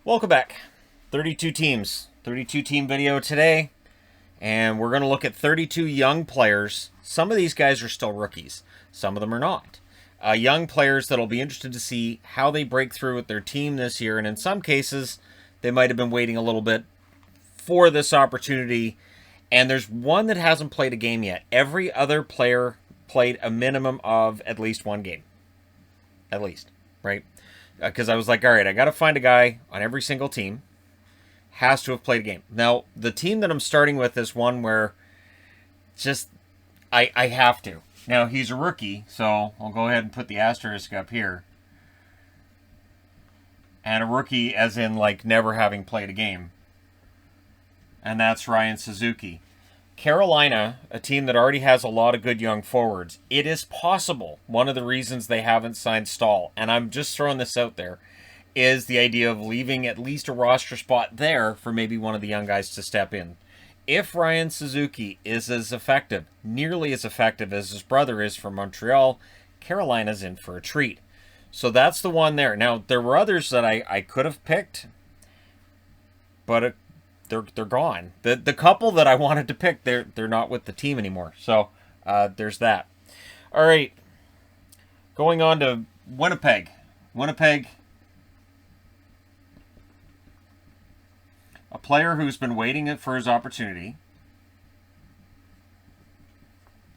Welcome back. 32 teams. 32 team video today. And we're going to look at 32 young players. Some of these guys are still rookies. Some of them are not. Young players that'll be interested to see how they break through with their team this year. And in some cases, they might have been waiting a little bit for this opportunity. And there's one that hasn't played a game yet. Every other player played a minimum of at least one game. At least, right? Because I was like, all right, I got to find a guy on every single team. Has to have played a game. Now, the team that I'm starting with is one where just I have to. Now, he's a rookie, so I'll go ahead and put the asterisk up here. And a rookie as in, like, never having played a game. And that's Ryan Suzuki. Carolina, a team that already has a lot of good young forwards, it is possible one of the reasons they haven't signed Stahl, and I'm just throwing this out there, is the idea of leaving at least a roster spot there for maybe one of the young guys to step in. If Ryan Suzuki is as effective, nearly as effective as his brother is for Montreal, Carolina's in for a treat. So that's the one there. Now, there were others that I could have picked, but they're gone. The couple that I wanted to pick, they're not with the team anymore. So there's that. All right, going on to Winnipeg. Winnipeg, a player who's been waiting for his opportunity.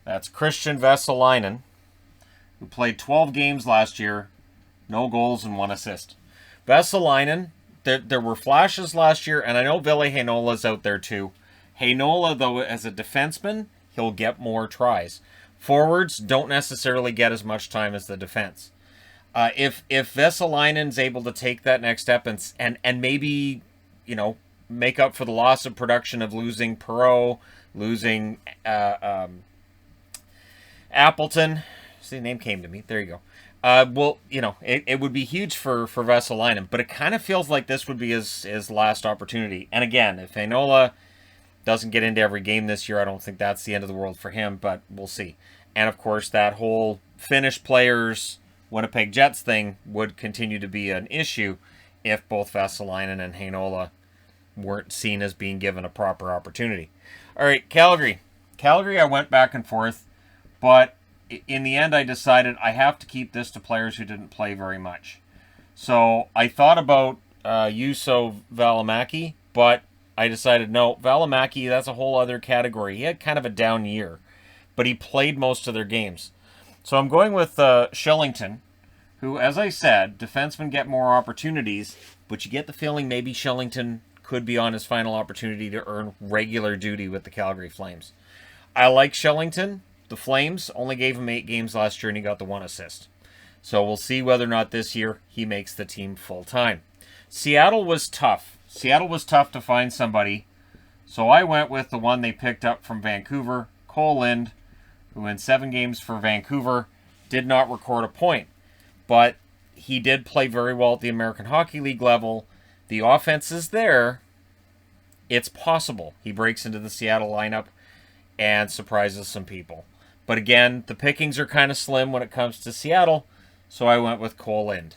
That's Christian Vesalainen, who played 12 games last year, no goals and 1 assist. Vesalainen, there were flashes last year, and I know Ville Heinola's out there too. Heinola, though, as a defenseman, he'll get more tries. Forwards don't necessarily get as much time as the defense. If Vesalainen's able to take that next step and maybe, make up for the loss of production of losing Perreault, losing Appleton. See, the name came to me. There you go. It would be huge for Vesalainen, but it kind of feels like this would be his last opportunity. And again, if Heinola doesn't get into every game this year, I don't think that's the end of the world for him, but we'll see. And of course, that whole Finnish players, Winnipeg Jets thing would continue to be an issue if both Vesalainen and Heinola weren't seen as being given a proper opportunity. All right, Calgary. Calgary, I went back and forth, but in the end, I decided I have to keep this to players who didn't play very much. So I thought about Juuso Välimäki, but I decided no, Välimäki, that's a whole other category. He had kind of a down year, but he played most of their games. So I'm going with Shillington, who, as I said, defensemen get more opportunities, but you get the feeling maybe Shillington could be on his final opportunity to earn regular duty with the Calgary Flames. I like Shillington. The Flames only gave him 8 games last year, and he got the 1 assist. So we'll see whether or not this year he makes the team full-time. Seattle was tough. Seattle was tough to find somebody. So I went with the one they picked up from Vancouver, Cole Lind, who in 7 games for Vancouver did not record a point. But he did play very well at the American Hockey League level. The offense is there. It's possible he breaks into the Seattle lineup and surprises some people. But again, the pickings are kind of slim when it comes to Seattle, so I went with Cole Lind.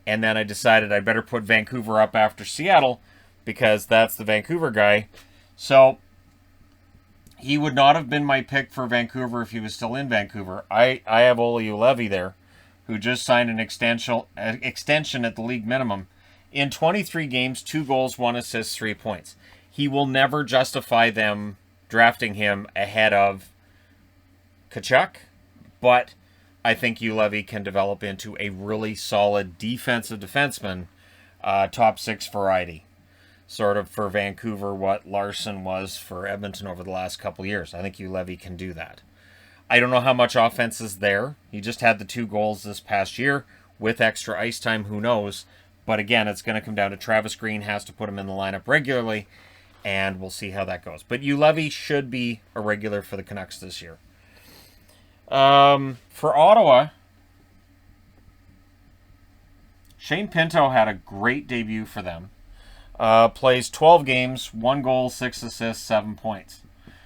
And then I decided I better put Vancouver up after Seattle because that's the Vancouver guy. So he would not have been my pick for Vancouver if he was still in Vancouver. I have Olli Juolevi there, who just signed an extension at the league minimum. In 23 games, 2 goals, 1 assist, 3 points. He will never justify them drafting him ahead of Tkachuk, but I think Juolevi can develop into a really solid defensive defenseman, top 6 variety. Sort of for Vancouver what Larson was for Edmonton over the last couple years. I think Juolevi can do that. I don't know how much offense is there. He just had the 2 goals this past year. With extra ice time, who knows? But again, it's going to come down to Travis Green has to put him in the lineup regularly, and we'll see how that goes. But Juolevi should be a regular for the Canucks this year. For Ottawa, Shane Pinto had a great debut for them. Plays 12 games, 1 goal, 6 assists, 7 points.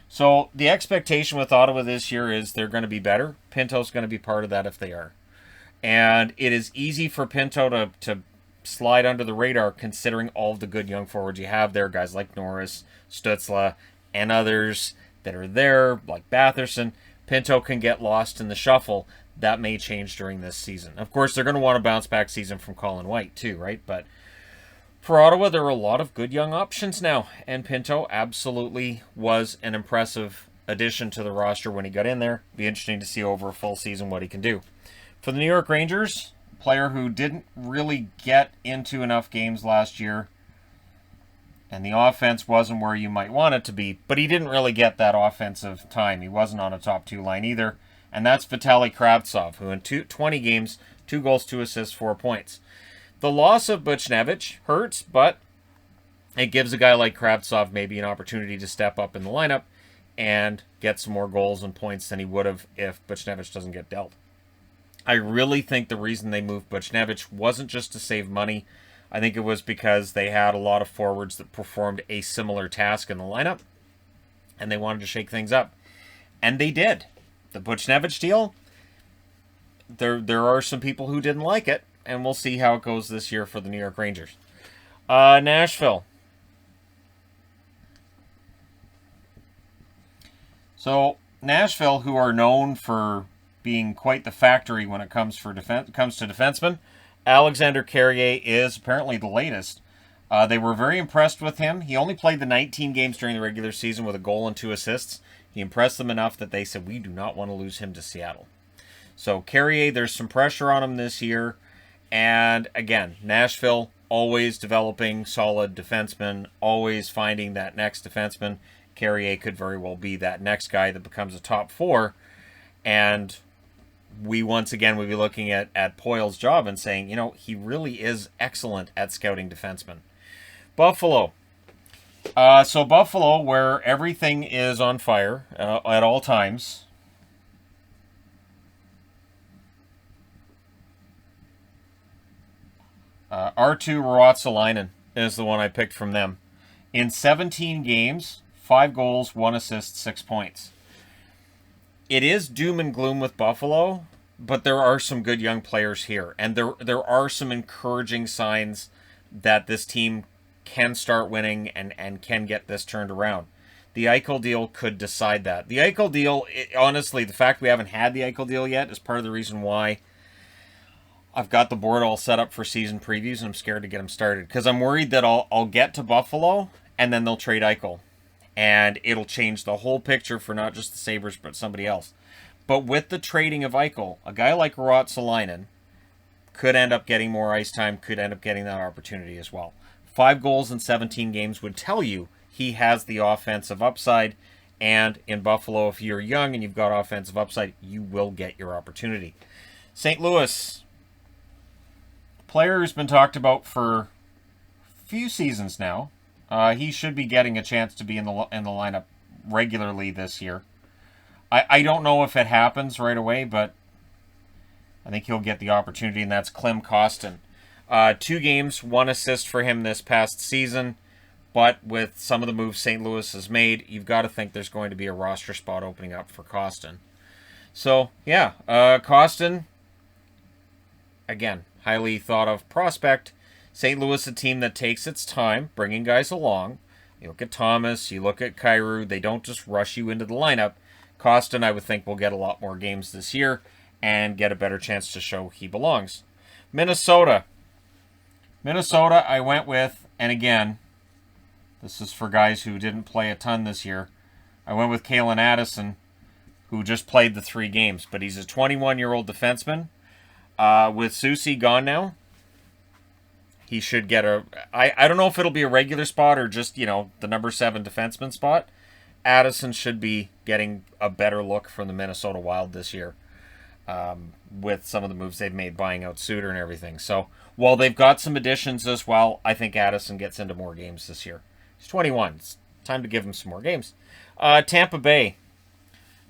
So the expectation with Ottawa this year is they're going to be better. Pinto's going to be part of that if they are. And it is easy for Pinto to slide under the radar considering all of the good young forwards you have there, guys like Norris, Stützle, and others that are there, like Batherson. Pinto can get lost in the shuffle. That may change during this season. Of course, they're going to want a bounce-back season from Colin White too, right? But for Ottawa, there are a lot of good young options now, and Pinto absolutely was an impressive addition to the roster when he got in there. Be interesting to see over a full season what he can do. For the New York Rangers, a player who didn't really get into enough games last year, and the offense wasn't where you might want it to be, but he didn't really get that offensive time. He wasn't on a top 2 line either, and that's Vitaly Kravtsov, who in 20 games, 2 goals, 2 assists, 4 points. The loss of Buchnevich hurts, but it gives a guy like Kravtsov maybe an opportunity to step up in the lineup and get some more goals and points than he would have if Buchnevich doesn't get dealt. I really think the reason they moved Buchnevich wasn't just to save money. I think it was because they had a lot of forwards that performed a similar task in the lineup, and they wanted to shake things up. And they did. The Buchnevich deal, there are some people who didn't like it, and we'll see how it goes this year for the New York Rangers. Nashville. So Nashville, who are known for being quite the factory when it comes to defensemen, Alexander Carrier is apparently the latest. They were very impressed with him. He only played the 19 games during the regular season with a goal and 2 assists. He impressed them enough that they said, we do not want to lose him to Seattle. So Carrier, there's some pressure on him this year. And again, Nashville always developing solid defensemen, always finding that next defenseman. Carrier could very well be that next guy that becomes a top 4. And we once again would be looking at Poyle's job and saying, he really is excellent at scouting defensemen. Buffalo. So Buffalo, where everything is on fire at all times. Arttu Ruotsalainen is the one I picked from them. In 17 games, 5 goals, 1 assist, 6 points. It is doom and gloom with Buffalo, but there are some good young players here. And there are some encouraging signs that this team can start winning and can get this turned around. The Eichel deal could decide that. The Eichel deal, honestly, the fact we haven't had the Eichel deal yet is part of the reason why I've got the board all set up for season previews, and I'm scared to get them started. Because I'm worried that I'll get to Buffalo, and then they'll trade Eichel. And it'll change the whole picture for not just the Sabres, but somebody else. But with the trading of Eichel, a guy like Ruotsalainen could end up getting more ice time, could end up getting that opportunity as well. 5 goals in 17 games would tell you he has the offensive upside. And in Buffalo, if you're young and you've got offensive upside, you will get your opportunity. St. Louis, player who's been talked about for a few seasons now. He should be getting a chance to be in the lineup regularly this year. I don't know if it happens right away, but I think he'll get the opportunity, and that's Klim Kostin. 2 games, 1 assist for him this past season, but with some of the moves St. Louis has made, you've got to think there's going to be a roster spot opening up for Kostin. So, yeah, Kostin, again, highly thought of prospect. St. Louis, a team that takes its time bringing guys along. You look at Thomas, you look at Kyrou, they don't just rush you into the lineup. Kostin, I would think, will get a lot more games this year and get a better chance to show he belongs. Minnesota, I went with, and again, this is for guys who didn't play a ton this year. I went with Kalen Addison, who just played the 3 games, but he's a 21-year-old defenseman. With Soucy gone now, he should get I don't know if it'll be a regular spot or just, the number 7 defenseman spot. Addison should be getting a better look from the Minnesota Wild this year with some of the moves they've made, buying out Suter and everything. So while they've got some additions as well, I think Addison gets into more games this year. He's 21. It's time to give him some more games. Tampa Bay.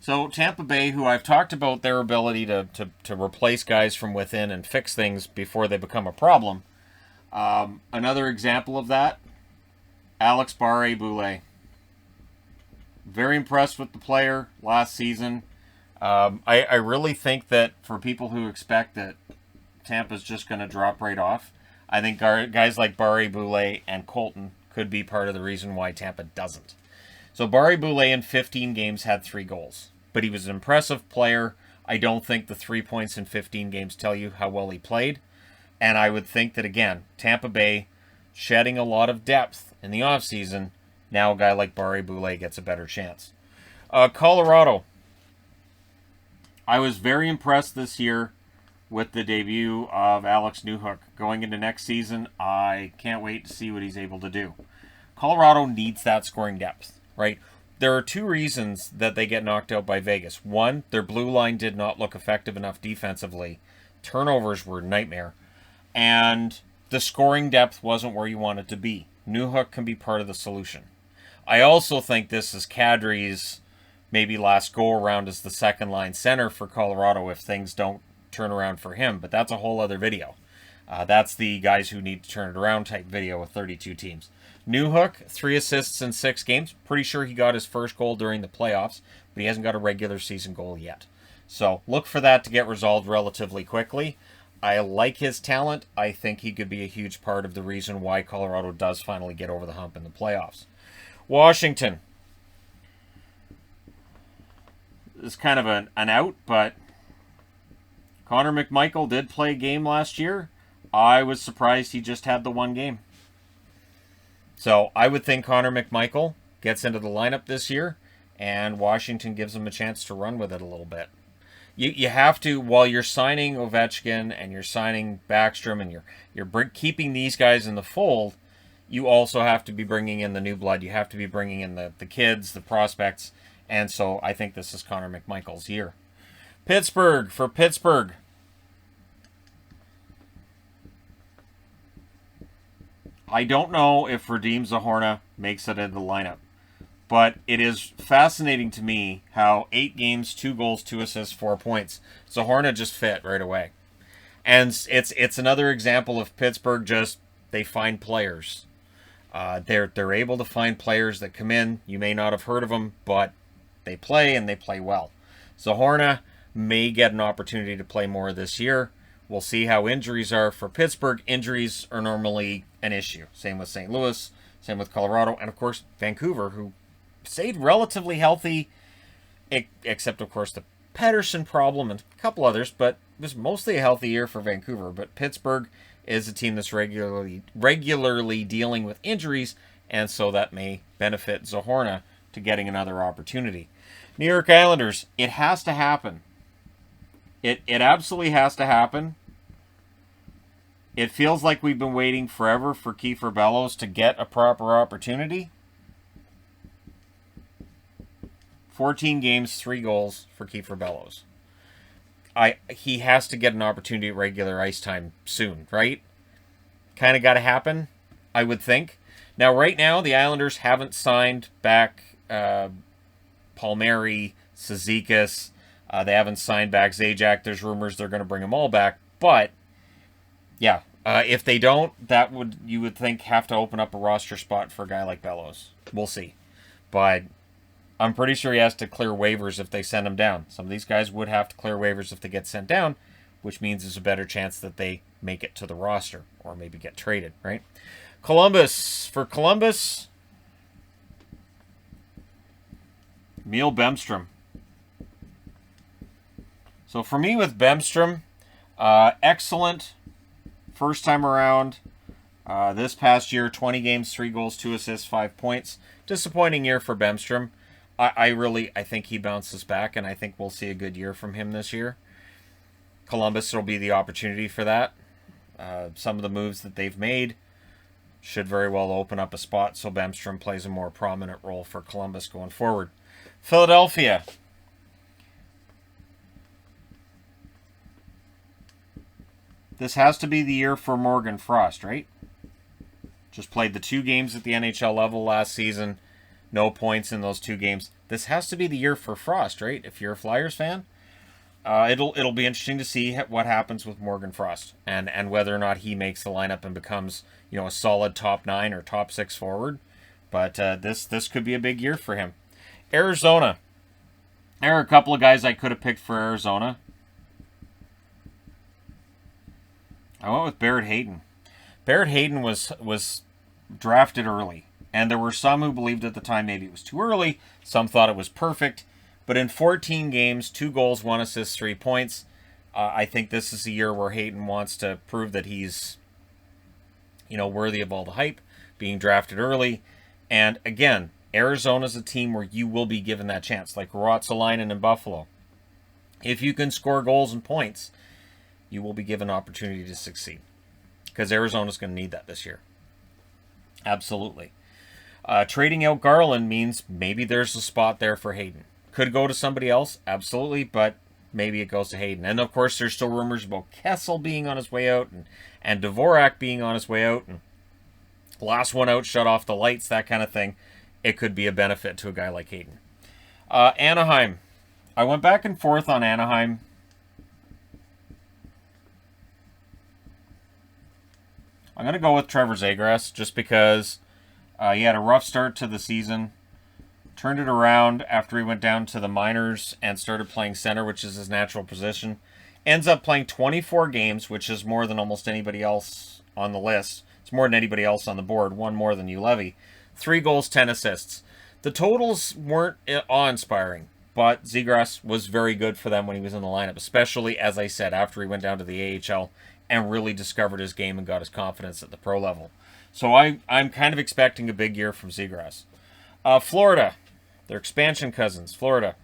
So Tampa Bay, who I've talked about their ability to replace guys from within and fix things before they become a problem. Another example of that, Alex Barré-Boulet. Very impressed with the player last season. I really think that for people who expect that Tampa's just going to drop right off, I think guys like Barry Boulay and Colton could be part of the reason why Tampa doesn't. So Barry Boulay in 15 games had 3 goals. But he was an impressive player. I don't think the 3 points in 15 games tell you how well he played. And I would think that, again, Tampa Bay shedding a lot of depth in the offseason, now a guy like Barry Boulay gets a better chance. Colorado. I was very impressed this year with the debut of Alex Newhook. Going into next season, I can't wait to see what he's able to do. Colorado needs that scoring depth, right? There are 2 reasons that they get knocked out by Vegas. One, their blue line did not look effective enough defensively. Turnovers were a nightmare. And the scoring depth wasn't where you want it to be. Newhook can be part of the solution. I also think this is Kadri's maybe last go-around as the second-line center for Colorado if things don't turn around for him. But that's a whole other video. That's the guys who need to turn it around type video with 32 teams. Newhook, 3 assists in 6 games. Pretty sure he got his first goal during the playoffs, but he hasn't got a regular season goal yet. So look for that to get resolved relatively quickly. I like his talent. I think he could be a huge part of the reason why Colorado does finally get over the hump in the playoffs. Washington. This is kind of an out, but Connor McMichael did play a game last year. I was surprised he just had the 1 game. So I would think Connor McMichael gets into the lineup this year, and Washington gives him a chance to run with it a little bit. You have to, while you're signing Ovechkin and you're signing Backstrom and you're keeping these guys in the fold, you also have to be bringing in the new blood. You have to be bringing in the kids, the prospects, and so I think this is Connor McMichael's year. Pittsburgh, for Pittsburgh. I don't know if Radim Zohorna makes it into the lineup, but it is fascinating to me how 8 games, 2 goals, 2 assists, 4 points. Zohorna just fit right away. And it's another example of Pittsburgh they find players. They're able to find players that come in. You may not have heard of them, but they play and they play well. Zohorna may get an opportunity to play more this year. We'll see how injuries are for Pittsburgh. Injuries are normally an issue. Same with St. Louis, same with Colorado, and of course Vancouver, who stayed relatively healthy, except of course the Pettersson problem and a couple others, but it was mostly a healthy year for Vancouver. But Pittsburgh is a team that's regularly dealing with injuries, and so that may benefit Zohorna to getting another opportunity. New York Islanders, it has to happen. It absolutely has to happen. It feels like we've been waiting forever for Kiefer Bellows to get a proper opportunity. 14 games, 3 goals for Kiefer Bellows. He has to get an opportunity at regular ice time soon, right? Kind of got to happen, I would think. Now, right now, the Islanders haven't signed back Palmieri, Cizikas. They haven't signed back Zajac. There's rumors they're going to bring them all back. But, yeah, if they don't, you would think have to open up a roster spot for a guy like Bellows. We'll see. But I'm pretty sure he has to clear waivers if they send him down. Some of these guys would have to clear waivers if they get sent down, which means there's a better chance that they make it to the roster or maybe get traded, right? Columbus. For Columbus, Emil Bemstrom. So for me with Bemstrom, excellent first time around. This past year, 20 games, 3 goals, 2 assists, 5 points. Disappointing year for Bemstrom. I think he bounces back, and I think we'll see a good year from him this year. Columbus will be the opportunity for that. Some of the moves that they've made should very well open up a spot so Bemstrom plays a more prominent role for Columbus going forward. Philadelphia. This has to be the year for Morgan Frost, right? Just played the 2 games at the NHL level last season. No points in those 2 games. This has to be the year for Frost, right? If you're a Flyers fan, it'll be interesting to see what happens with Morgan Frost and whether or not he makes the lineup and becomes a solid top 9 or top 6 forward. But this could be a big year for him. Arizona. There are a couple of guys I could have picked for Arizona. I went with Barrett Hayton. Barrett Hayton was drafted early, and there were some who believed at the time maybe it was too early. Some thought it was perfect. But in 14 games, 2 goals, 1 assist, 3 points. I think this is a year where Hayton wants to prove that he's, worthy of all the hype, being drafted early. And again, Arizona's a team where you will be given that chance, like Ruotsalainen in Buffalo. If you can score goals and points, you will be given an opportunity to succeed. Because Arizona's going to need that this year. Absolutely. Trading out Garland means maybe there's a spot there for Hayton. Could go to somebody else, absolutely, but maybe it goes to Hayton. And of course, there's still rumors about Kessel being on his way out and Dvorak being on his way out. And last one out, shut off the lights, that kind of thing. It could be a benefit to a guy like Hayton. Anaheim. I went back and forth on Anaheim. I'm going to go with Trevor Zegras just because he had a rough start to the season. Turned it around after he went down to the minors and started playing center, which is his natural position. Ends up playing 24 games, which is more than almost anybody else on the list. It's more than anybody else on the board. One more than Ulevy. 3 goals, 10 assists. The totals weren't awe-inspiring, but Zegras was very good for them when he was in the lineup, especially, as I said, after he went down to the AHL and really discovered his game and got his confidence at the pro level. So I'm kind of expecting a big year from Zegras. Florida. Their expansion cousins, Florida.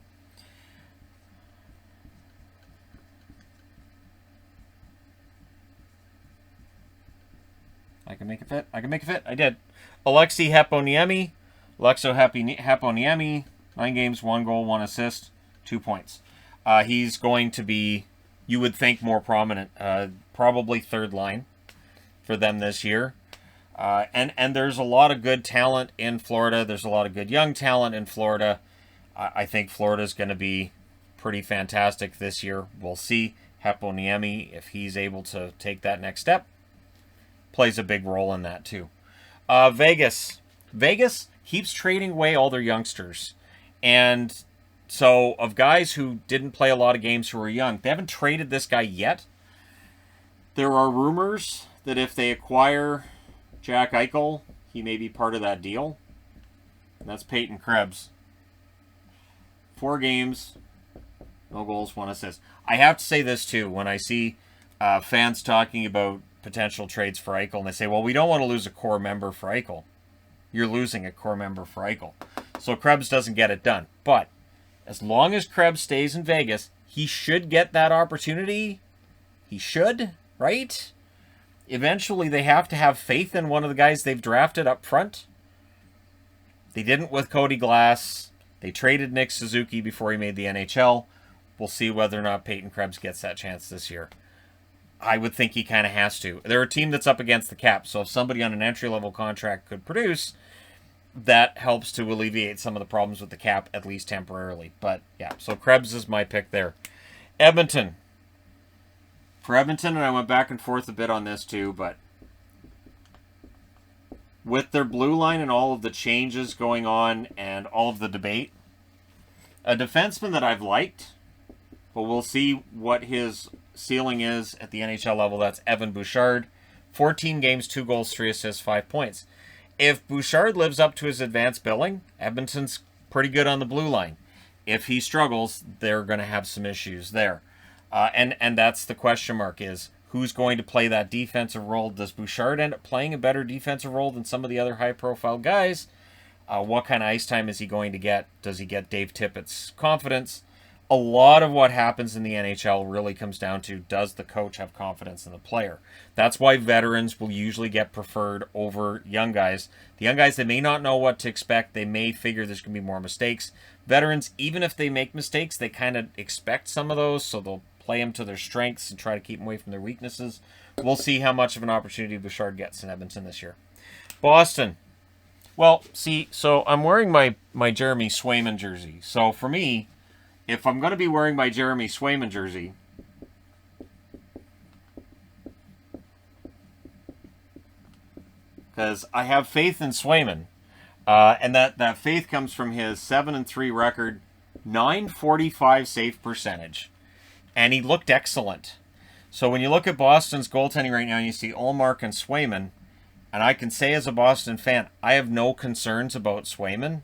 I can make it fit. I did. Alexei Heponiemi. 9 games, 1 goal, 1 assist, 2 points. He's going to be, you would think, more prominent. Probably third line for them this year. And there's a lot of good talent in Florida. There's a lot of good young talent in Florida. I think Florida's going to be pretty fantastic this year. We'll see. Heponiemi, if he's able to take that next step, plays a big role in that too. Vegas. Vegas keeps trading away all their youngsters. And so of guys who didn't play a lot of games who were young, they haven't traded this guy yet. There are rumors that if they acquire Jack Eichel, he may be part of that deal. And that's Peyton Krebs. 4 games, no goals, 1 assist. I have to say this too. When I see fans talking about potential trades for Eichel, and they say, well, we don't want to lose a core member for Eichel. You're losing a core member for Eichel. So Krebs doesn't get it done. But as long as Krebs stays in Vegas, he should get that opportunity. He should, right? Eventually, they have to have faith in one of the guys they've drafted up front. They didn't with Cody Glass. They traded Nick Suzuki before he made the NHL. We'll see whether or not Peyton Krebs gets that chance this year. I would think he kind of has to. They're a team that's up against the cap, so if somebody on an entry-level contract could produce, that helps to alleviate some of the problems with the cap, at least temporarily. But, yeah, so Krebs is my pick there. Edmonton. For Edmonton, and I went back and forth a bit on this too, but with their blue line and all of the changes going on and all of the debate, a defenseman that I've liked, but we'll see what his ceiling is at the NHL level, that's Evan Bouchard. 14 games, 2 goals, 3 assists, 5 points. If Bouchard lives up to his advanced billing, Edmonton's pretty good on the blue line. If he struggles, they're going to have some issues there. And that's the question mark, is who's going to play that defensive role? Does Bouchard end up playing a better defensive role than some of the other high-profile guys? What kind of ice time is he going to get? Does he get Dave Tippett's confidence? A lot of what happens in the NHL really comes down to, does the coach have confidence in the player? That's why veterans will usually get preferred over young guys. The young guys, they may not know what to expect. They may figure there's going to be more mistakes. Veterans, even if they make mistakes, they kind of expect some of those, so they'll play them to their strengths and try to keep them away from their weaknesses. We'll see how much of an opportunity Bouchard gets in Edmonton this year. Boston. Well, see, so I'm wearing my Jeremy Swayman jersey. So for me, if I'm going to be wearing my Jeremy Swayman jersey, because I have faith in Swayman, and that faith comes from his 7-3 record, .945 save percentage, and he looked excellent. So when you look at Boston's goaltending right now, and you see Ullmark and Swayman, and I can say as a Boston fan, I have no concerns about Swayman.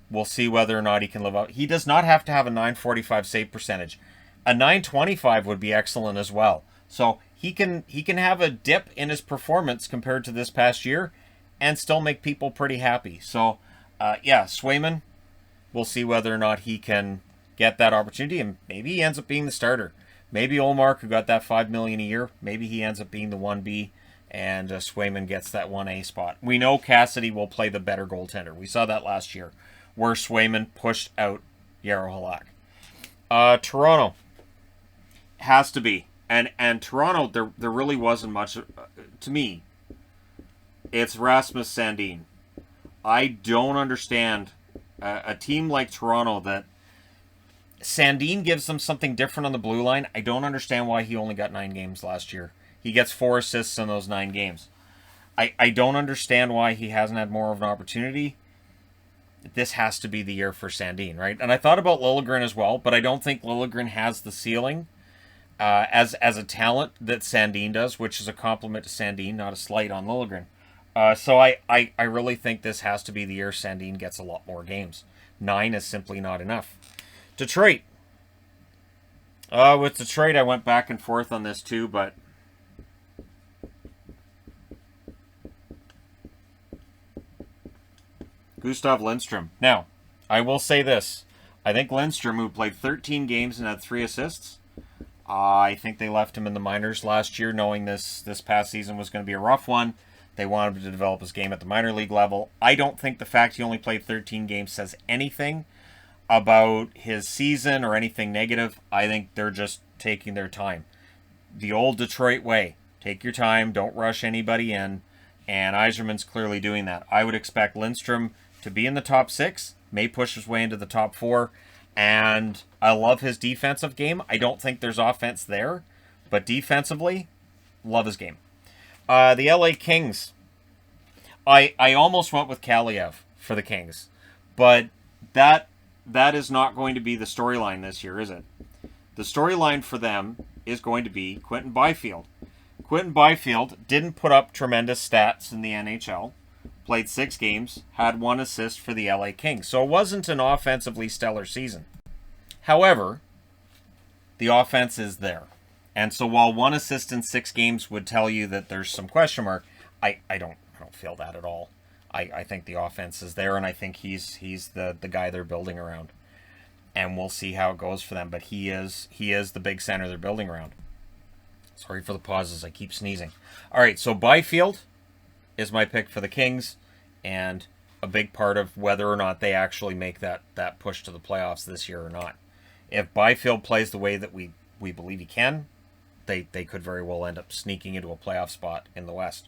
We'll see whether or not he can live up. He does not have to have a .945 save percentage. A .925 would be excellent as well. So he can have a dip in his performance compared to this past year and still make people pretty happy. So, yeah, Swayman, we'll see whether or not he can get that opportunity, and maybe he ends up being the starter. Maybe Ullmark, who got that $5 million a year, maybe he ends up being the 1B, and Swayman gets that 1A spot. We know Cassidy will play the better goaltender. We saw that last year, where Swayman pushed out Jarro Halak. Toronto has to be. And Toronto, there really wasn't much. To me, it's Rasmus Sandin. I don't understand a team like Toronto that Sandin gives them something different on the blue line. I don't understand why he only got 9 games last year. He gets 4 assists in those 9 games. I don't understand why he hasn't had more of an opportunity. This has to be the year for Sandin, right? And I thought about Liljegren as well, but I don't think Liljegren has the ceiling as a talent that Sandin does, which is a compliment to Sandin, not a slight on Liljegren. So I really think this has to be the year Sandin gets a lot more games. 9 is simply not enough. Detroit. With Detroit, I went back and forth on this too, but Gustav Lindstrom. Now, I will say this. I think Lindstrom, who played 13 games and had 3 assists, I think they left him in the minors last year knowing this past season was going to be a rough one. They wanted him to develop his game at the minor league level. I don't think the fact he only played 13 games says anything about his season or anything negative. I think they're just taking their time. The old Detroit way. Take your time. Don't rush anybody in. And Yzerman's clearly doing that. I would expect Lindstrom to be in the top 6. May push his way into the top 4. And I love his defensive game. I don't think there's offense there. But defensively, love his game. The LA Kings. I almost went with Kaliev for the Kings. But that is not going to be the storyline this year, is it? The storyline for them is going to be Quinton Byfield. Quinton Byfield didn't put up tremendous stats in the NHL. Played 6 games, had 1 assist for the LA Kings. So it wasn't an offensively stellar season. However, the offense is there. And so while 1 assist in 6 games would tell you that there's some question mark, I don't feel that at all. I think the offense is there, and I think he's the guy they're building around. And we'll see how it goes for them. But he is the big center they're building around. Sorry for the pauses. I keep sneezing. All right, so Byfield is my pick for the Kings, and a big part of whether or not they actually make that push to the playoffs this year or not. If Byfield plays the way that we believe he can, they could very well end up sneaking into a playoff spot in the West.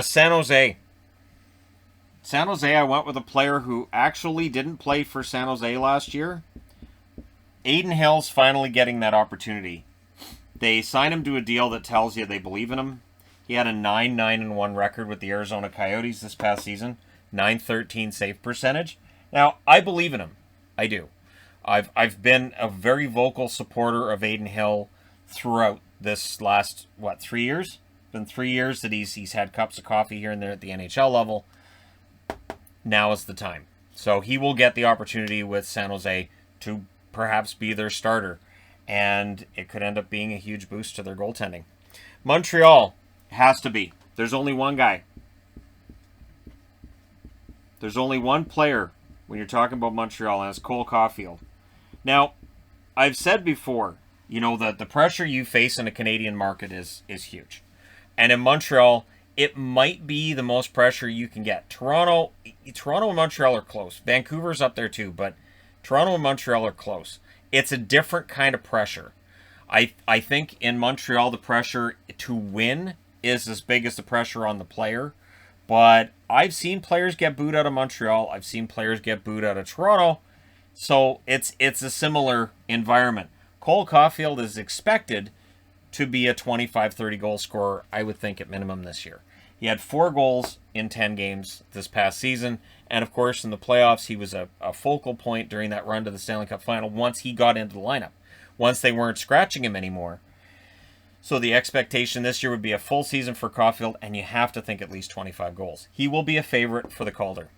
San Jose. San Jose, I went with a player who actually didn't play for San Jose last year. Adin Hill's finally getting that opportunity. They signed him to a deal that tells you they believe in him. He had a 9-9-1 record with the Arizona Coyotes this past season. .913 save percentage. Now, I believe in him. I do. I've been a very vocal supporter of Adin Hill throughout this last, 3 years? It's been 3 years that he's had cups of coffee here and there at the NHL level. Now is the time. So he will get the opportunity with San Jose to perhaps be their starter. And it could end up being a huge boost to their goaltending. Montreal has to be. There's only one guy. There's only one player when you're talking about Montreal, and it's Cole Caulfield. Now, I've said before, that the pressure you face in a Canadian market is huge. And in Montreal, it might be the most pressure you can get. Toronto and Montreal are close. Vancouver's up there too, but Toronto and Montreal are close. It's a different kind of pressure. I think in Montreal, the pressure to win is as big as the pressure on the player. But I've seen players get booed out of Montreal. I've seen players get booed out of Toronto. So it's a similar environment. Cole Caulfield is expected to be a 25-30 goal scorer, I would think, at minimum this year. He had 4 goals in 10 games this past season. And, of course, in the playoffs, he was a focal point during that run to the Stanley Cup final once he got into the lineup. Once they weren't scratching him anymore, So the expectation this year would be a full season for Caulfield, and you have to think at least 25 goals. He will be a favorite for the Calder.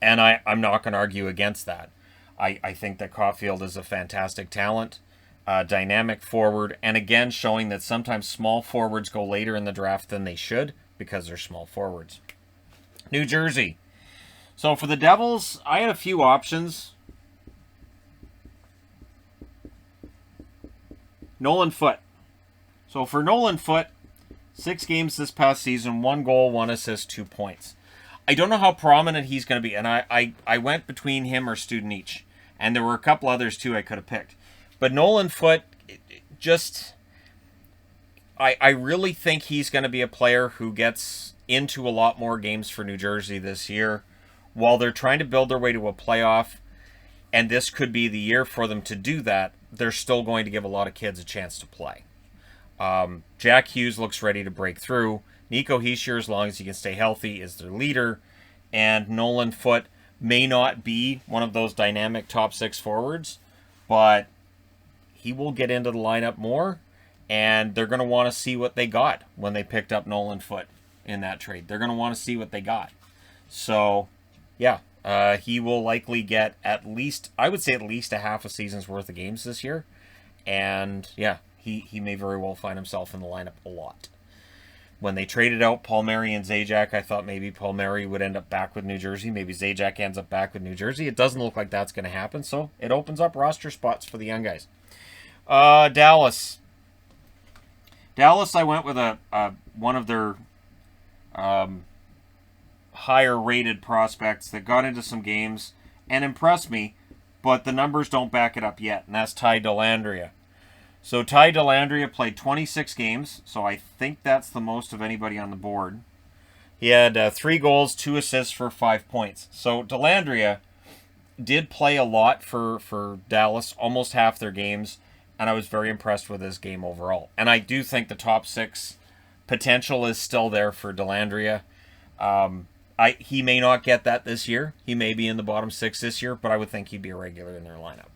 And I'm not going to argue against that. I think that Caulfield is a fantastic talent, dynamic forward, and again, showing that sometimes small forwards go later in the draft than they should because they're small forwards. New Jersey. So for the Devils, I had a few options. Nolan Foote. So for Nolan Foote, 6 games this past season, 1 goal, 1 assist, 2 points. I don't know how prominent he's going to be, and I went between him or Studenic, and there were a couple others too I could have picked. But Nolan Foote, I really think he's going to be a player who gets into a lot more games for New Jersey this year while they're trying to build their way to a playoff, and this could be the year for them to do that. They're still going to give a lot of kids a chance to play. Jack Hughes looks ready to break through. Nico Hischier, as long as he can stay healthy, is their leader. And Nolan Foote may not be one of those dynamic top 6 forwards, but he will get into the lineup more, and they're going to want to see what they got when they picked up Nolan Foote in that trade. They're going to want to see what they got. So, yeah, he will likely get at least, I would say at least a half a season's worth of games this year. And, yeah, he may very well find himself in the lineup a lot. When they traded out Palmieri and Zajac, I thought maybe Palmieri would end up back with New Jersey. Maybe Zajac ends up back with New Jersey. It doesn't look like that's going to happen, so it opens up roster spots for the young guys. Dallas. Dallas, I went with one of their higher-rated prospects that got into some games and impressed me, but the numbers don't back it up yet, and that's Ty Dellandrea. So Ty Dellandrea played 26 games, so I think that's the most of anybody on the board. He had 3 goals, 2 assists for 5 points. So Dellandrea did play a lot for Dallas, almost half their games, and I was very impressed with his game overall. And I do think the top 6 potential is still there for Dellandrea. He may not get that this year. He may be in the bottom 6 this year, but I would think he'd be a regular in their lineup.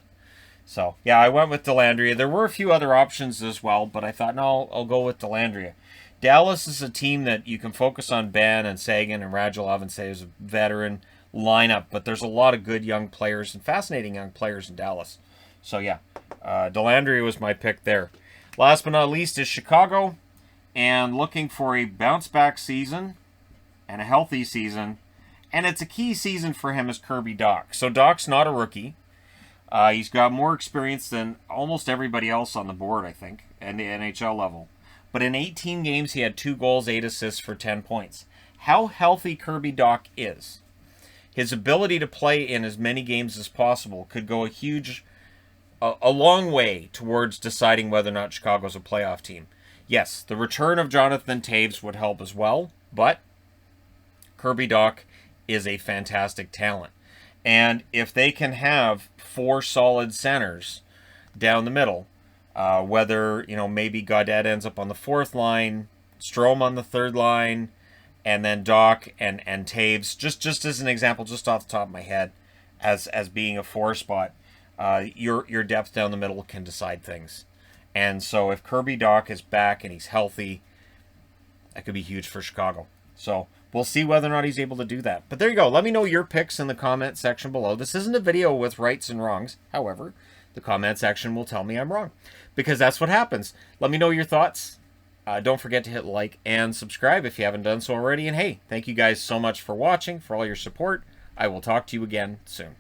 So, yeah, I went with Dellandrea. There were a few other options as well, but I thought, no, I'll go with Dellandrea. Dallas is a team that you can focus on Ben and Sagan and Radulov and say is a veteran lineup, but there's a lot of good young players and fascinating young players in Dallas. So, yeah, Dellandrea was my pick there. Last but not least is Chicago, and looking for a bounce-back season and a healthy season, and it's a key season for him as Kirby Dach. So Dach's not a rookie. He's got more experience than almost everybody else on the board, I think, at the NHL level. But in 18 games, he had 2 goals, 8 assists for 10 points. How healthy Kirby Dach is, his ability to play in as many games as possible could go a long way towards deciding whether or not Chicago's a playoff team. Yes, the return of Jonathan Toews would help as well, but Kirby Dach is a fantastic talent. And if they can have 4 solid centers down the middle, whether, maybe Gaudette ends up on the 4th line, Strome on the 3rd line, and then Dach and Toews, just as an example, just off the top of my head, as being a 4 spot, your depth down the middle can decide things. And so if Kirby Dach is back and he's healthy, that could be huge for Chicago. So we'll see whether or not he's able to do that. But there you go. Let me know your picks in the comment section below. This isn't a video with rights and wrongs. However, the comment section will tell me I'm wrong, because that's what happens. Let me know your thoughts. Don't forget to hit like and subscribe if you haven't done so already. And hey, thank you guys so much for watching, for all your support. I will talk to you again soon.